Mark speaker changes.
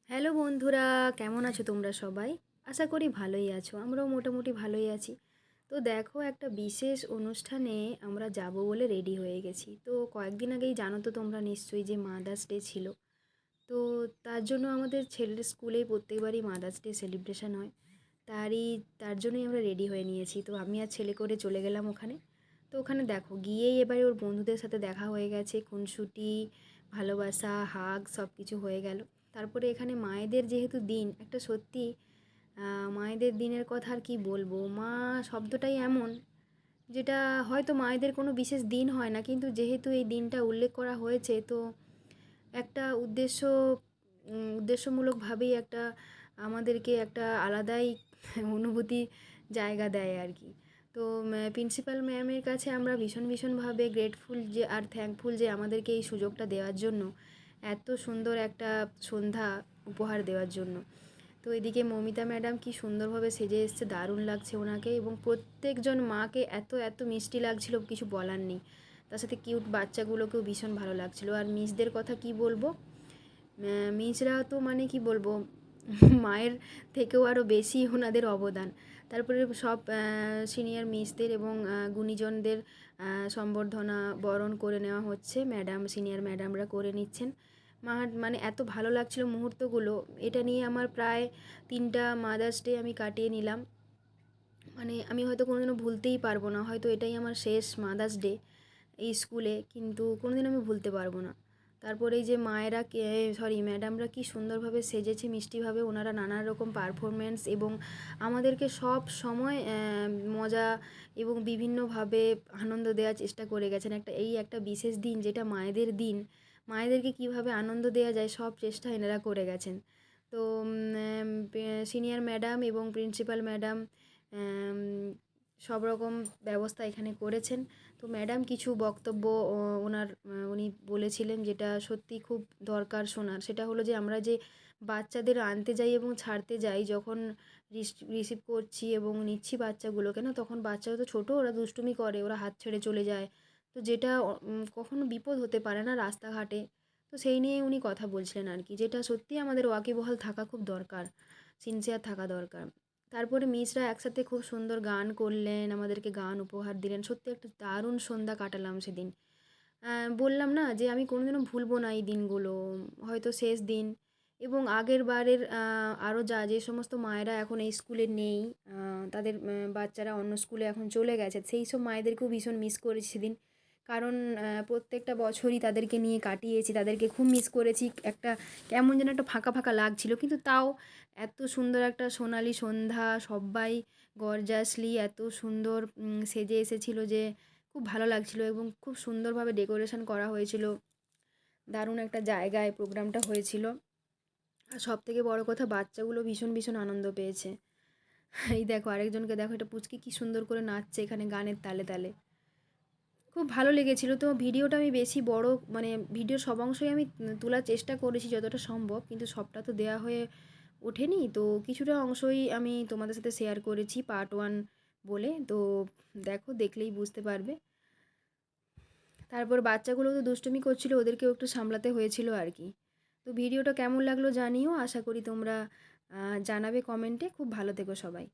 Speaker 1: Hello বন্ধুরা, কেমন আছো তোমরা সবাই? আশা করি ভালোই আছো। আমরাও মোটামুটি ভালোই আছি। তো দেখো, একটা বিশেষ অনুষ্ঠানে আমরা যাব বলে রেডি হয়ে গেছি। তো কয়েকদিন আগেই জানো তো তোমরা নিশ্চয়ই যে মাদার্স ডে ছিল। তো তার জন্য আমাদের ছেলের স্কুলেই প্রত্যেকবারই মাদার্স ডে সেলিব্রেশন হয়। তার জন্যই আমরা রেডি হয়ে নিয়েছি। তো আমি আর ছেলে করে চলে গেলাম ওখানে। তো ওখানে দেখো গিয়েই এবারে ওর বন্ধুদের সাথে দেখা হয়ে গেছে, খুনসুটি, ভালোবাসা, হাগ সব কিছু হয়ে গেল। তারপরে এখানে মায়েদের যেহেতু দিন, একটা সত্যি মায়েদের দিনের কথা আর কি বলবো। মা শব্দটাই এমন, যেটা হয়তো মায়েদের কোনো বিশেষ দিন হয় না, কিন্তু যেহেতু এই দিনটা উল্লেখ করা হয়েছে, তো একটা উদ্দেশ্যমূলকভাবেই একটা আমাদেরকে একটা আলাদাই অনুভূতি জায়গা দেয় আর কি। তো প্রিন্সিপাল ম্যামের কাছে আমরা ভীষণভাবে গ্রেটফুল যে আর থ্যাঙ্কফুল যে আমাদেরকে এই সুযোগটা দেওয়ার জন্য, এত সুন্দর একটা সন্ধ্যা উপহার দেওয়ার জন্য। তো এদিকে মমিতা ম্যাডাম কি সুন্দরভাবে সেজে এসছে, দারুণ লাগছে ওনাকে, এবং প্রত্যেকজন মাকে এত মিষ্টি লাগছিল, কিছু বলার নেই। তার সাথে কিউট বাচ্চাগুলোকেও ভীষণ ভালো লাগছিলো। আর মিসদের কথা কি বলবো, মিসরা তো মানে কি বলবো, মায়ের থেকেও আরও বেশি ওনাদের অবদান। তারপরে সব সিনিয়র মিসদের এবং গুণীজনদের সম্বর্ধনা বরণ করে নেওয়া হচ্ছে, সিনিয়র ম্যাডামরা করে নিচ্ছেন। মানে এত ভালো লাগছিল মুহূর্তগুলো। এটা নিয়ে আমার প্রায় 3টা মাদার্স ডে আমি কাটিয়ে নিলাম। মানে আমি হয়তো কোনোদিনও ভুলতেই পারবো না, হয়তো এটাই আমার শেষ মাদার্স ডে এই স্কুলে, কিন্তু কোনোদিন আমি ভুলতে পারবো না। তারপরে এই যে ম্যাডামরা কি সুন্দরভাবে সেজেছে মিষ্টিভাবে, ওনারা নানা রকম পারফরমেন্স এবং আমাদেরকে সব সময় মজা এবং বিভিন্নভাবে আনন্দ দেওয়ার চেষ্টা করে গেছেন। একটা বিশেষ দিন, যেটা মায়েদের দিন, মায়েদেরকে কিভাবে আনন্দ দেওয়া যায় সব চেষ্টা এনারা করে গেছেন। তো সিনিয়র ম্যাডাম এবং প্রিন্সিপাল ম্যাডাম সব রকম ব্যবস্থা এখানে করেছেন। তো ম্যাডাম কিছু বক্তব্য উনি বলেছিলেন, যেটা সত্যি খুব দরকার শোনার। সেটা হলো যে আমরা যে বাচ্চাদের আনতে যাই এবং ছাড়তে যাই, যখন রিসিভ করছি এবং নিচ্ছি বাচ্চাগুলোকে, না তখন বাচ্চারা তো ছোটো, ওরা দুষ্টুমি করে, ওরা হাত ছেড়ে চলে যায়। তো যেটা কখনো বিপদ হতে পারে না রাস্তাঘাটে। তো সেই নিয়ে উনি কথা বলছিলেন আর কি, যেটা সত্যিই আমাদের ওয়াকিবহাল থাকা খুব দরকার, সিনসিয়ার থাকা দরকার। তারপরে মিসরা একসাথে খুব সুন্দর গান করলেন, আমাদেরকে গান উপহার দিলেন। সত্যি একটা দারুণ সন্ধ্যা কাটালাম সেদিন। বললাম না যে আমি কোনোদিনও ভুলবো না এই দিনগুলো, হয়তো শেষ দিন। এবং আগের বারের আরও যে সমস্ত মায়েরা এখন এই স্কুলে নেই, তাদের বাচ্চারা অন্য স্কুলে এখন চলে গেছে, সেই সব মায়েদেরকেও ভীষণ মিস করেছি সেদিন। কারণ প্রত্যেকটা বছরই তাদেরকে নিয়ে কাটিয়েছি, তাদেরকে খুব মিস করেছি। একটা কেমন যেন একটা ফাঁকা লাগছিল, কিন্তু তাও এত সুন্দর একটা সোনালি সন্ধ্যা, সবাই গর্জাসলি এত সুন্দর সেজে এসেছিল যে খুব ভালো লাগছিল, এবং খুব সুন্দরভাবে ডেকোরেশন করা হয়েছিল। দারুণ একটা জায়গায় প্রোগ্রামটা হয়েছিল। আর সবথেকে বড় কথা, বাচ্চাগুলো ভীষণ আনন্দ পেয়েছে। এই দেখো আরেকজনকে দেখো, এটা পুচকি কি সুন্দর করে নাচছে এখানে গানের তালে তালে। খুব ভালো লেগেছিল। তো ভিডিওটা আমি বেশি বড়, মানে ভিডিওর সব অংশই আমি তোলার চেষ্টা করেছি যতটা সম্ভব, কিন্তু সবটা তো দেওয়া হয়ে ওঠেনি। তো কিছুটা অংশই আমি তোমাদের সাথে শেয়ার করেছি পার্ট 1 বলে। তো দেখো, দেখলেই বুঝতে পারবে। তারপর বাচ্চাগুলো তো দুষ্টুমি করছিল, ওদেরকেও একটু সামলাতে হয়েছিল আর কি। তো ভিডিওটা কেমন লাগলো জানিও, আশা করি তোমরা জানাবে কমেন্টে। খুব ভালো থেকো সবাই।